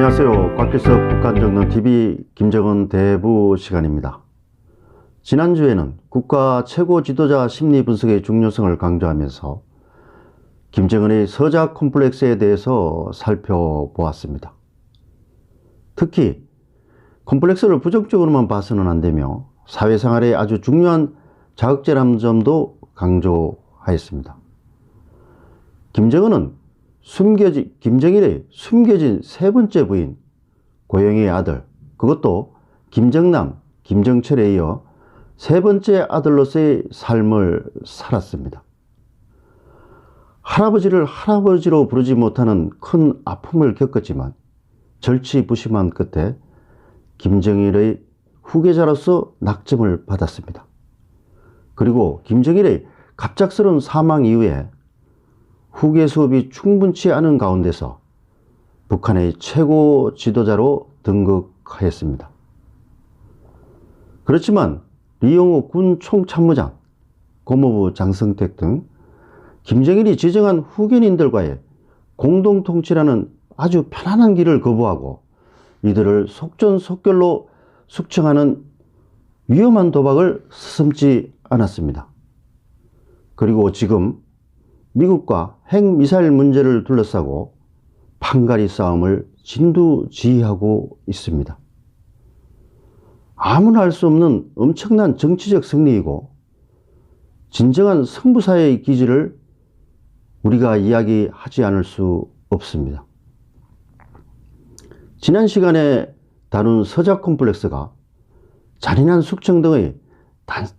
안녕하세요. 곽규석 북한정론TV 김정은 대부 시간입니다. 지난주에는 국가 최고 지도자 심리 분석의 중요성을 강조하면서 김정은의 서자 콤플렉스에 대해서 살펴보았습니다. 특히 콤플렉스를 부정적으로만 봐서는 안되며 사회생활에 아주 중요한 자극제라는 점도 강조하였습니다. 김정은은 김정일의 숨겨진 세 번째 부인 고영희의 아들, 그것도 김정남, 김정철에 이어 세 번째 아들로서의 삶을 살았습니다. 할아버지를 할아버지로 부르지 못하는 큰 아픔을 겪었지만 절치부심한 끝에 김정일의 후계자로서 낙점을 받았습니다. 그리고 김정일의 갑작스러운 사망 이후에 후계 수업이 충분치 않은 가운데서 북한의 최고 지도자로 등극하였습니다. 그렇지만 리용호 군 총참모장, 고모부 장성택 등 김정일이 지정한 후견인들과의 공동통치라는 아주 편안한 길을 거부하고 이들을 속전속결로 숙청하는 위험한 도박을 서슴지 않았습니다. 그리고 지금 미국과 핵미사일 문제를 둘러싸고 판가리 싸움을 진두지휘하고 있습니다. 아무나 할 수 없는 엄청난 정치적 승리이고 진정한 승부사의 기질을 우리가 이야기하지 않을 수 없습니다. 지난 시간에 다룬 서자 콤플렉스가 잔인한 숙청 등의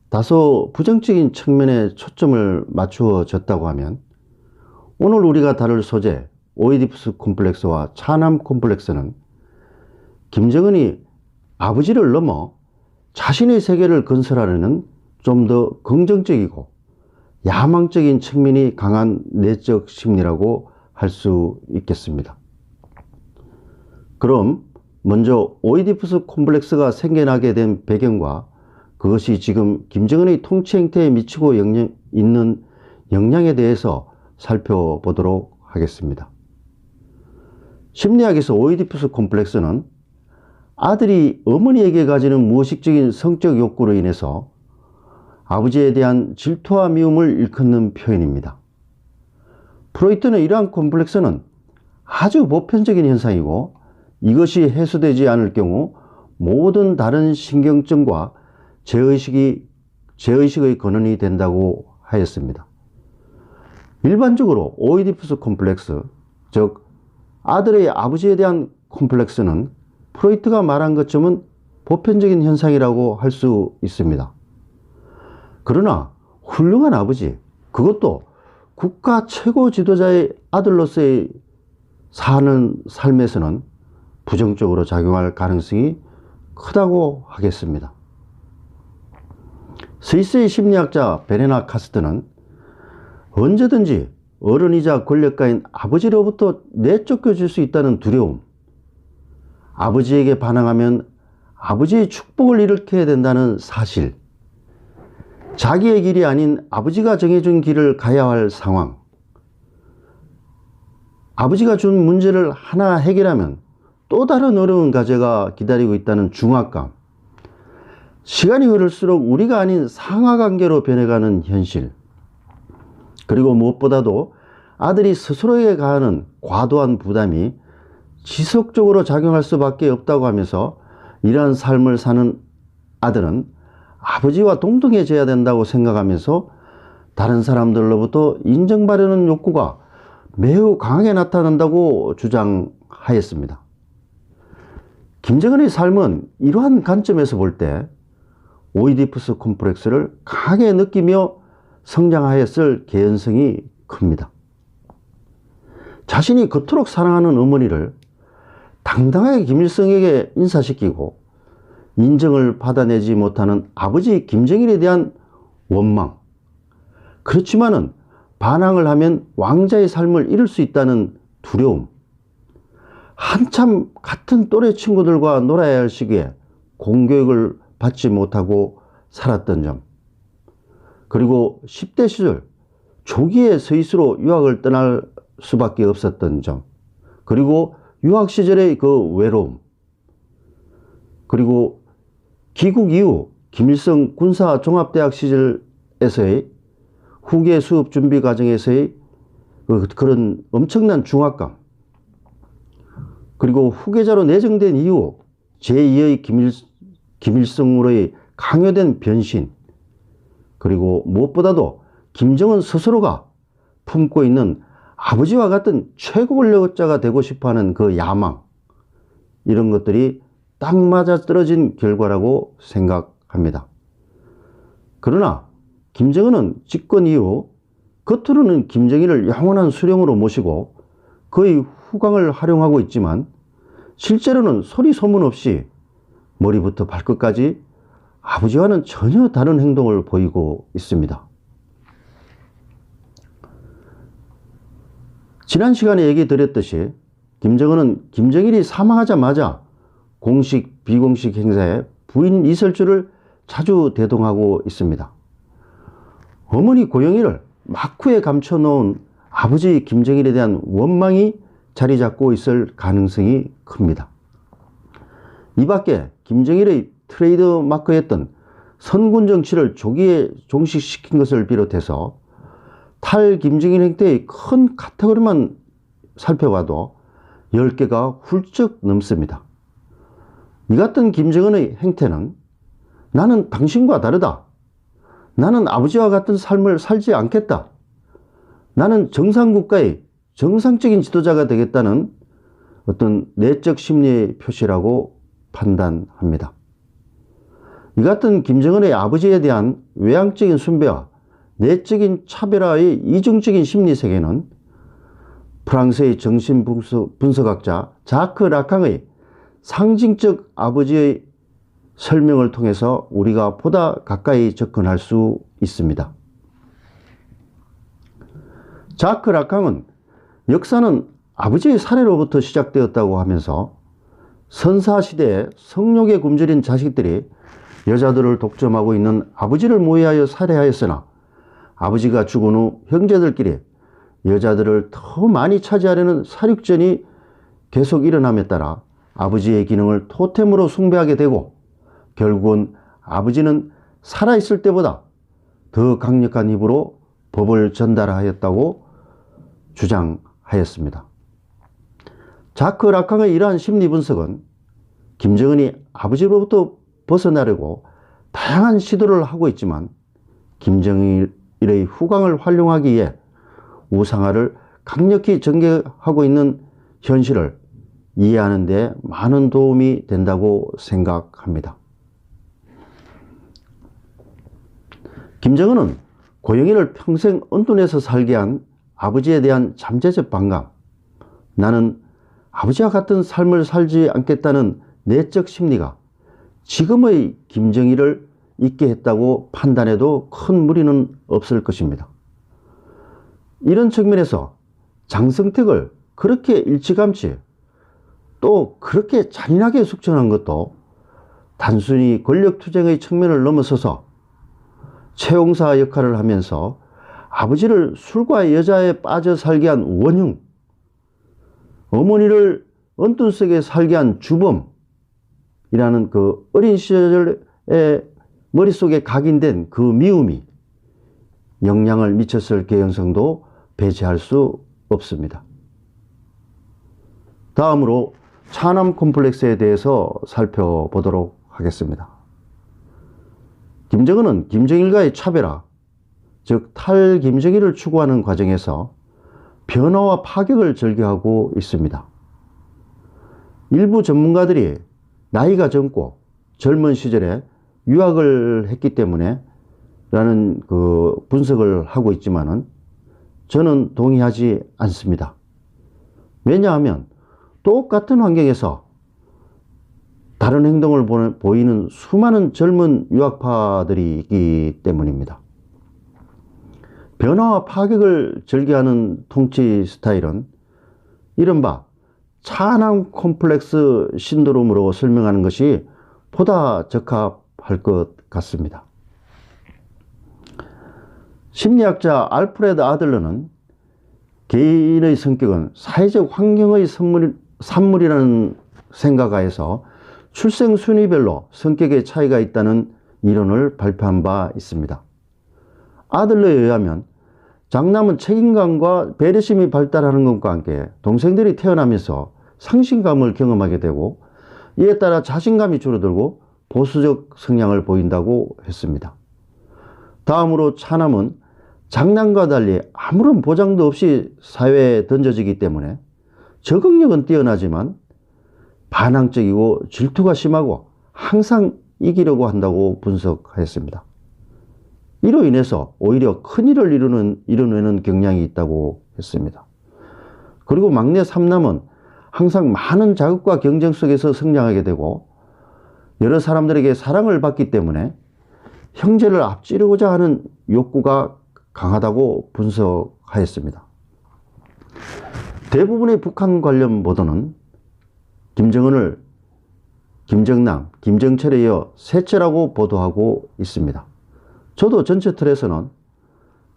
다소 부정적인 측면에 초점을 맞추어졌다고 하면 오늘 우리가 다룰 소재 오이디푸스 콤플렉스와 차남 콤플렉스는 김정은이 아버지를 넘어 자신의 세계를 건설하려는 좀 더 긍정적이고 야망적인 측면이 강한 내적 심리라고 할 수 있겠습니다. 그럼 먼저 오이디푸스 콤플렉스가 생겨나게 된 배경과 그것이 지금 김정은의 통치 행태에 미치고 있는 영향에 대해서 살펴보도록 하겠습니다. 심리학에서 오이디푸스 콤플렉스는 아들이 어머니에게 가지는 무의식적인 성적 욕구로 인해서 아버지에 대한 질투와 미움을 일컫는 표현입니다. 프로이트는 이러한 콤플렉스는 아주 보편적인 현상이고 이것이 해소되지 않을 경우 모든 다른 신경증과 제의식의 근원이 된다고 하였습니다. 일반적으로 오이디푸스 콤플렉스, 즉 아들의 아버지에 대한 콤플렉스는 프로이트가 말한 것처럼 보편적인 현상이라고 할 수 있습니다. 그러나 훌륭한 아버지, 그것도 국가 최고 지도자의 아들로서의 사는 삶에서는 부정적으로 작용할 가능성이 크다고 하겠습니다. 스위스의 심리학자 베네나 카스트는 언제든지 어른이자 권력가인 아버지로부터 내쫓겨질 수 있다는 두려움, 아버지에게 반항하면 아버지의 축복을 일으켜야 된다는 사실, 자기의 길이 아닌 아버지가 정해준 길을 가야 할 상황, 아버지가 준 문제를 하나 해결하면 또 다른 어려운 과제가 기다리고 있다는 중압감, 시간이 흐를수록 우리가 아닌 상하관계로 변해가는 현실, 그리고 무엇보다도 아들이 스스로에게 가하는 과도한 부담이 지속적으로 작용할 수밖에 없다고 하면서 이러한 삶을 사는 아들은 아버지와 동등해져야 된다고 생각하면서 다른 사람들로부터 인정받으려는 욕구가 매우 강하게 나타난다고 주장하였습니다. 김정은의 삶은 이러한 관점에서 볼 때 오이디푸스 콤플렉스를 강하게 느끼며 성장하였을 개연성이 큽니다. 자신이 그토록 사랑하는 어머니를 당당하게 김일성에게 인사시키고 인정을 받아내지 못하는 아버지 김정일에 대한 원망, 그렇지만은 반항을 하면 왕자의 삶을 잃을 수 있다는 두려움, 한참 같은 또래 친구들과 놀아야 할 시기에 공교육을 받지 못하고 살았던 점, 그리고 10대 시절 조기에 스위스로 유학을 떠날 수밖에 없었던 점, 그리고 유학 시절의 그 외로움, 그리고 귀국 이후 김일성 군사종합대학 시절에서의 후계 수업 준비 과정에서의 그런 엄청난 중압감, 그리고 후계자로 내정된 이후 제2의 김일성으로의 강요된 변신, 그리고 무엇보다도 김정은 스스로가 품고 있는 아버지와 같은 최고 권력자가 되고 싶어하는 그 야망, 이런 것들이 딱 맞아떨어진 결과라고 생각합니다. 그러나 김정은은 집권 이후 겉으로는 김정일을 영원한 수령으로 모시고 그의 후광을 활용하고 있지만 실제로는 소리 소문 없이 머리부터 발끝까지 아버지와는 전혀 다른 행동을 보이고 있습니다. 지난 시간에 얘기 드렸듯이 김정은은 김정일이 사망하자마자 공식 비공식 행사에 부인 이설주를 자주 대동하고 있습니다. 어머니 고영이를 막후에 감춰놓은 아버지 김정일에 대한 원망이 자리 잡고 있을 가능성이 큽니다. 이 밖에 김정일의 트레이드 마크였던 선군 정치를 조기에 종식시킨 것을 비롯해서 탈김정일 행태의 큰 카테고리만 살펴봐도 10개가 훌쩍 넘습니다. 이 같은 김정은의 행태는 나는 당신과 다르다, 나는 아버지와 같은 삶을 살지 않겠다, 나는 정상국가의 정상적인 지도자가 되겠다는 어떤 내적 심리의 표시라고 판단합니다. 이 같은 김정은의 아버지에 대한 외향적인 숭배와 내적인 차별화의 이중적인 심리세계는 프랑스의 정신분석학자 자크 라캉의 상징적 아버지의 설명을 통해서 우리가 보다 가까이 접근할 수 있습니다. 자크 라캉은 역사는 아버지의 사례로부터 시작되었다고 하면서 선사시대에 성욕에 굶주린 자식들이 여자들을 독점하고 있는 아버지를 모의하여 살해하였으나 아버지가 죽은 후 형제들끼리 여자들을 더 많이 차지하려는 사륙전이 계속 일어남에 따라 아버지의 기능을 토템으로 숭배하게 되고 결국은 아버지는 살아있을 때보다 더 강력한 힘으로 법을 전달하였다고 주장하였습니다. 자크 라캉의 이러한 심리 분석은 김정은이 아버지로부터 벗어나려고 다양한 시도를 하고 있지만 김정일의 후광을 활용하기 위해 우상화를 강력히 전개하고 있는 현실을 이해하는 데 많은 도움이 된다고 생각합니다. 김정은은 고영이를 평생 언둔해서 살게 한 아버지에 대한 잠재적 반감, 나는 아버지와 같은 삶을 살지 않겠다는 내적 심리가 지금의 김정일을 있게 했다고 판단해도 큰 무리는 없을 것입니다. 이런 측면에서 장성택을 그렇게 일찌감치 또 그렇게 잔인하게 숙청한 것도 단순히 권력투쟁의 측면을 넘어서서 채용사 역할을 하면서 아버지를 술과 여자에 빠져 살게 한 원흉, 어머니를 언둔 속에 살게 한 주범이라는 그 어린 시절에 머릿속에 각인된 그 미움이 영향을 미쳤을 개연성도 배제할 수 없습니다. 다음으로 차남 콤플렉스에 대해서 살펴보도록 하겠습니다. 김정은은 김정일과의 차별화, 즉 탈김정일을 추구하는 과정에서 변화와 파격을 절개하고 있습니다. 일부 전문가들이 나이가 젊고 젊은 시절에 유학을 했기 때문에 라는 그 분석을 하고 있지만은 저는 동의하지 않습니다. 왜냐하면 똑같은 환경에서 다른 행동을 보이는 수많은 젊은 유학파들이 있기 때문입니다. 변화와 파격을 절개하는 통치 스타일은 이른바 차남 콤플렉스 신드롬으로 설명하는 것이 보다 적합할 것 같습니다. 심리학자 알프레드 아들러는 개인의 성격은 사회적 환경의 산물이라는 생각하에서 출생 순위별로 성격의 차이가 있다는 이론을 발표한 바 있습니다. 아들러에 의하면 장남은 책임감과 배려심이 발달하는 것과 함께 동생들이 태어나면서 상실감을 경험하게 되고 이에 따라 자신감이 줄어들고 보수적 성향을 보인다고 했습니다. 다음으로 차남은 장남과 달리 아무런 보장도 없이 사회에 던져지기 때문에 적응력은 뛰어나지만 반항적이고 질투가 심하고 항상 이기려고 한다고 분석하였습니다. 이로 인해서 오히려 큰일을 이뤄내는 경향이 있다고 했습니다. 그리고 막내 삼남은 항상 많은 자극과 경쟁 속에서 성장하게 되고 여러 사람들에게 사랑을 받기 때문에 형제를 앞지르고자 하는 욕구가 강하다고 분석하였습니다. 대부분의 북한 관련 보도는 김정은을 김정남, 김정철에 이어 셋째라고 보도하고 있습니다. 저도 전체 틀에서는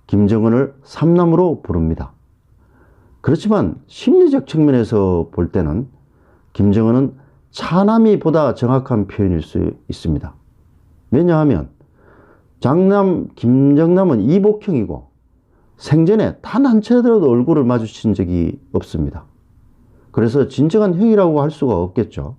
김정은을 삼남으로 부릅니다. 그렇지만 심리적 측면에서 볼 때는 김정은은 차남이 보다 정확한 표현일 수 있습니다. 왜냐하면 장남 김정남은 이복형이고 생전에 단 한 차례라도 얼굴을 마주친 적이 없습니다. 그래서 진정한 형이라고 할 수가 없겠죠.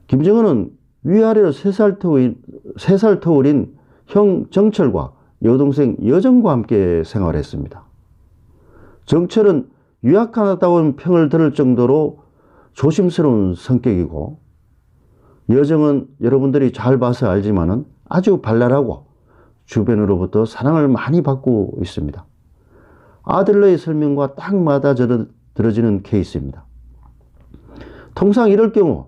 김정은은 위아래로 3살 터울인 형 정철과 여동생 여정과 함께 생활했습니다. 정철은 유약하다고 평을 들을 정도로 조심스러운 성격이고 여정은 여러분들이 잘 봐서 알지만은 아주 발랄하고 주변으로부터 사랑을 많이 받고 있습니다. 아들러의 설명과 딱 맞아 들어지는 케이스입니다. 통상 이럴 경우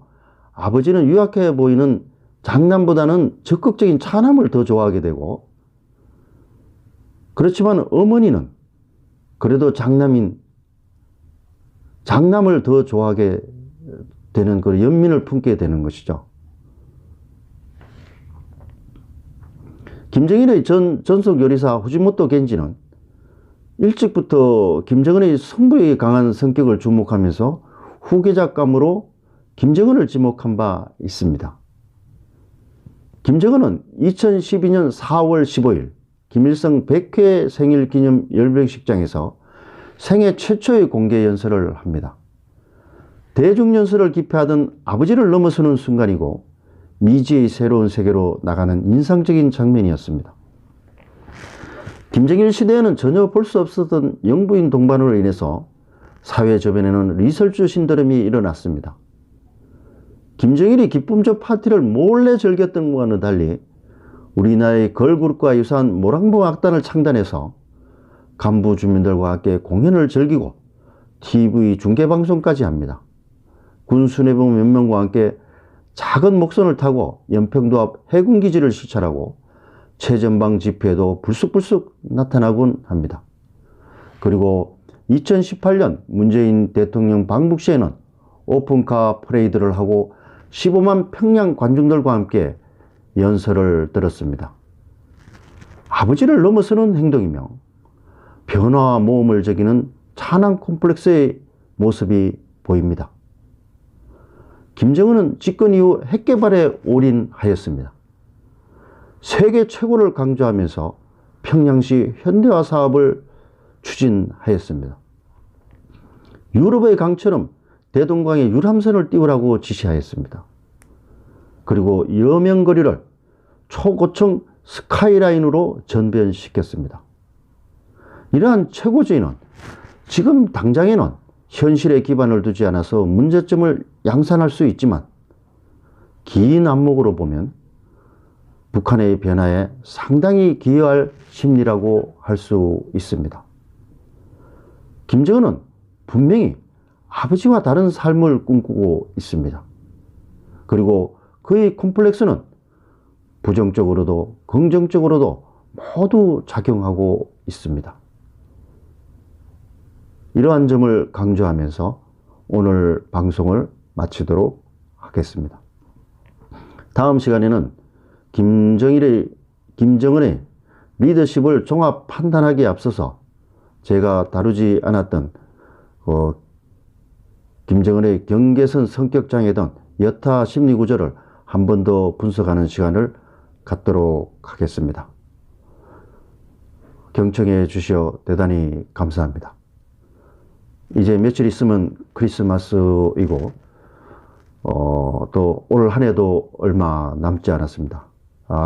아버지는 유약해 보이는 장남보다는 적극적인 차남을 더 좋아하게 되고 그렇지만 어머니는 그래도 장남을 더 좋아하게 되는 그 연민을 품게 되는 것이죠. 김정일의 전속 요리사 후지모토 겐지는 일찍부터 김정은의 승부에 강한 성격을 주목하면서 후계자감으로 김정은을 지목한 바 있습니다. 김정은은 2012년 4월 15일 김일성 100회 생일 기념 열병식장에서 생애 최초의 공개 연설을 합니다. 대중연설을 기표하던 아버지를 넘어서는 순간이고 미지의 새로운 세계로 나가는 인상적인 장면이었습니다. 김정일 시대에는 전혀 볼 수 없었던 영부인 동반으로 인해서 사회 저변에는 리설주 신드롬이 일어났습니다. 김정일이 기쁨조 파티를 몰래 즐겼던 것과는 달리 우리나라의 걸그룹과 유사한 모랑봉 악단을 창단해서 간부 주민들과 함께 공연을 즐기고 TV 중계방송까지 합니다. 군 수뇌부 몇 명과 함께 작은 목선을 타고 연평도 앞 해군기지를 시찰하고 최전방 집회에도 불쑥불쑥 나타나곤 합니다. 그리고 2018년 문재인 대통령 방북 시에는 오픈카 퍼레이드를 하고 15만 평양 관중들과 함께 연설을 들었습니다. 아버지를 넘어서는 행동이며 변화와 모험을 적이는 찬양 콤플렉스의 모습이 보입니다. 김정은은 집권 이후 핵개발에 올인하였습니다. 세계 최고를 강조하면서 평양시 현대화 사업을 추진하였습니다. 유럽의 강처럼 대동강에 유람선을 띄우라고 지시하였습니다. 그리고 여명거리를 초고층 스카이라인으로 전변시켰습니다. 이러한 최고주의는 지금 당장에는 현실에 기반을 두지 않아서 문제점을 양산할 수 있지만 긴 안목으로 보면 북한의 변화에 상당히 기여할 심리라고 할 수 있습니다. 김정은은 분명히 아버지와 다른 삶을 꿈꾸고 있습니다. 그리고 그의 콤플렉스는 부정적으로도 긍정적으로도 모두 작용하고 있습니다. 이러한 점을 강조하면서 오늘 방송을 마치도록 하겠습니다. 다음 시간에는 김정은의 리더십을 종합 판단하기에 앞서서 제가 다루지 않았던 김정은의 경계선 성격장애 등 여타 심리 구조를 한 번 더 분석하는 시간을 갖도록 하겠습니다. 경청해 주시어 대단히 감사합니다. 이제 며칠 있으면 크리스마스이고 또 올 한 해도 얼마 남지 않았습니다.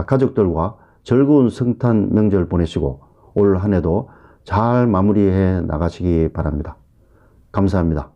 가족들과 즐거운 성탄 명절 보내시고 올 한 해도 잘 마무리해 나가시기 바랍니다. 감사합니다.